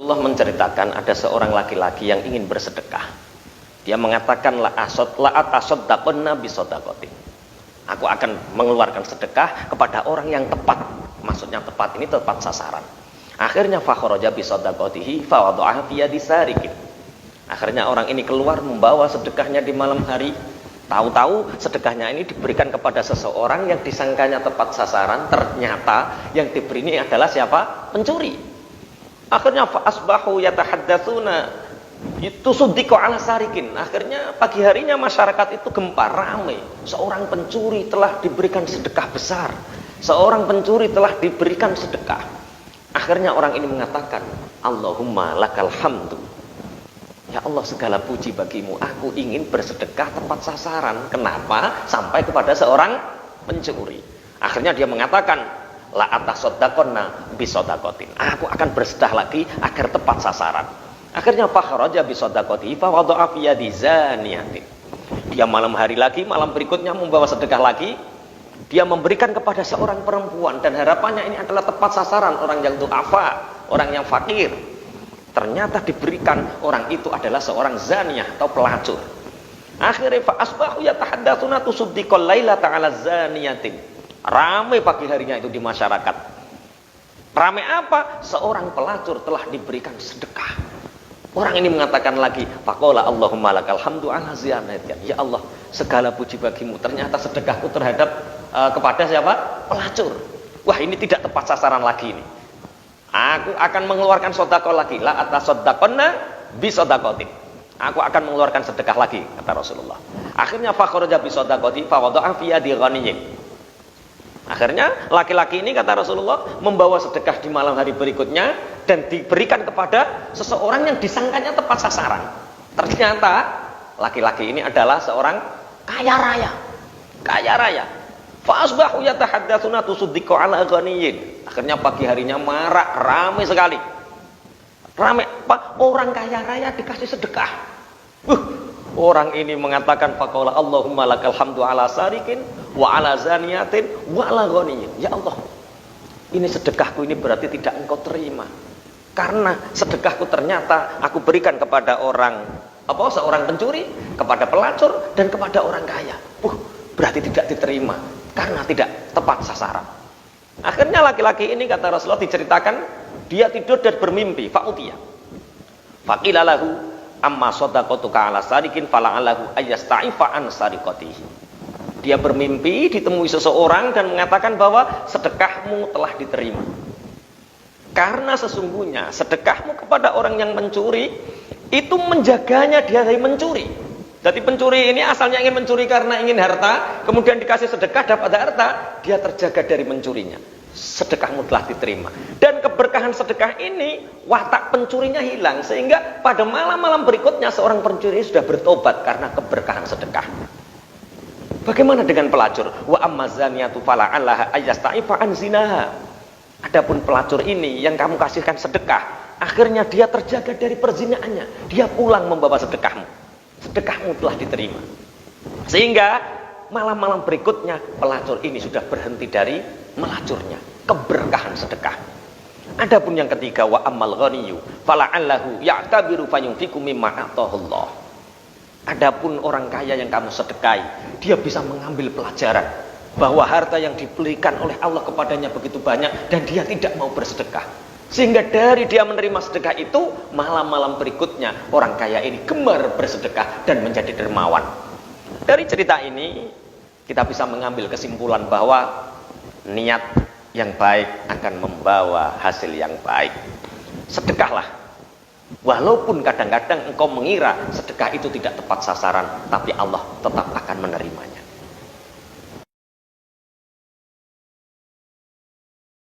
Allah menceritakan ada seorang laki-laki yang ingin bersedekah. Dia mengatakan la'at asaddaqanna bisadaqatin. Aku akan mengeluarkan sedekah kepada orang yang tepat. Maksudnya tepat ini tepat sasaran. Akhirnya fakharaja bisadaqatihi fawada'aha fi yadi sarikin. Akhirnya orang ini keluar membawa sedekahnya di malam hari. Tahu-tahu sedekahnya ini diberikan kepada seseorang yang disangkanya tepat sasaran, ternyata yang diberi ini adalah siapa? Pencuri. Akhirnya fa asbahu yatahaddatsuna itu suddiqa ala sarikin. Akhirnya pagi harinya masyarakat itu gempar ramai. Seorang pencuri telah diberikan sedekah besar. Seorang pencuri telah diberikan sedekah. Akhirnya orang ini mengatakan, Allahumma lakal hamdu. Ya Allah, segala puji bagimu. Aku ingin bersedekah tepat sasaran. Kenapa? Sampai kepada seorang pencuri. Akhirnya dia mengatakan, la atasaddaqonna bisadaqatin. Aku akan bersedekah lagi agar tepat sasaran. Akhirnya fakharaja bisadaqatihi fa wada'a fi yadi zaniyatin. Dia malam hari lagi, malam berikutnya membawa sedekah lagi. Dia memberikan kepada seorang perempuan dan harapannya ini adalah tepat sasaran, orang yang du'afa, orang yang fakir. Ternyata diberikan orang itu adalah seorang zaniyah atau pelacur. Akhirnya fa asbahu yatahaddatsuna tusuddiqal lailata 'ala zaniyatin. Ramai pagi harinya itu di masyarakat. Ramai apa? Seorang pelacur telah diberikan sedekah. Orang ini mengatakan lagi, faqala Allahumma lakal hamdu ala ziyanatin. Ya Allah, segala puji bagimu. Ternyata sedekahku terhadap kepada siapa? Pelacur. Wah, ini tidak tepat sasaran lagi ini. Aku akan mengeluarkan sedekah lagi. La atasaddaqanna bisadaqatin. Aku akan mengeluarkan sedekah lagi, kata Rasulullah. Akhirnya fakharaja bisadaqati fa wada'a fi yadi ghaniyyin. Akhirnya laki-laki ini, kata Rasulullah, membawa sedekah di malam hari berikutnya dan diberikan kepada seseorang yang disangkanya tepat sasaran. Ternyata laki-laki ini adalah seorang kaya raya. Kaya raya. Fa asbahu yatahaddatsuna tusuddiqu ala ghaniyyin. Akhirnya pagi harinya marak, ramai sekali. Ramai Pak, orang kaya raya dikasih sedekah. Orang ini mengatakan faqala Allahumma lakal hamdu ala sarikin wa ala zaniyatin wa ala ghaniyyin. Ya Allah, ini sedekahku ini berarti tidak engkau terima. Karena sedekahku ternyata aku berikan kepada seorang pencuri, kepada pelacur dan kepada orang kaya. Berarti tidak diterima karena tidak tepat sasaran. Akhirnya laki-laki ini, kata Rasulullah, diceritakan dia tidur dan bermimpi, fa'utiya. Faqila lahu amma sadaqatuka ala sarikin fala'alahu ayyasta'ifa an sariqatihi. Dia bermimpi ditemui seseorang dan mengatakan bahwa sedekahmu telah diterima. Karena sesungguhnya sedekahmu kepada orang yang mencuri itu menjaganya dia dari mencuri. Jadi pencuri ini asalnya ingin mencuri karena ingin harta, kemudian dikasih sedekah dapat harta, dia terjaga dari mencurinya. Sedekahmu telah diterima. Dan keberkahan sedekah ini, watak pencurinya hilang, sehingga pada malam-malam berikutnya seorang pencuri sudah bertobat karena keberkahan sedekah. Bagaimana dengan pelacur? Wa ammazaniyatu fala'allaha ayyasta'ifa an zinaha. Adapun pelacur ini yang kamu kasihkan sedekah, akhirnya dia terjaga dari perzinaannya. Dia pulang membawa sedekahmu. Sedekahmu telah diterima. Sehingga malam-malam berikutnya pelacur ini sudah berhenti dari melacurnya. Keberkahan sedekah. Adapun yang ketiga, wa ammal ghaniyyu fala'allahu ya'tabiru fayunfiqu mimma atahullah. Adapun orang kaya yang kamu sedekahi, dia bisa mengambil pelajaran bahwa harta yang diberikan oleh Allah kepadanya begitu banyak dan dia tidak mau bersedekah. Sehingga dari dia menerima sedekah itu, malam-malam berikutnya orang kaya ini gemar bersedekah dan menjadi dermawan. Dari cerita ini kita bisa mengambil kesimpulan bahwa niat yang baik akan membawa hasil yang baik. Sedekahlah. Walaupun kadang-kadang engkau mengira sedekah itu tidak tepat sasaran, tapi Allah tetap akan menerimanya.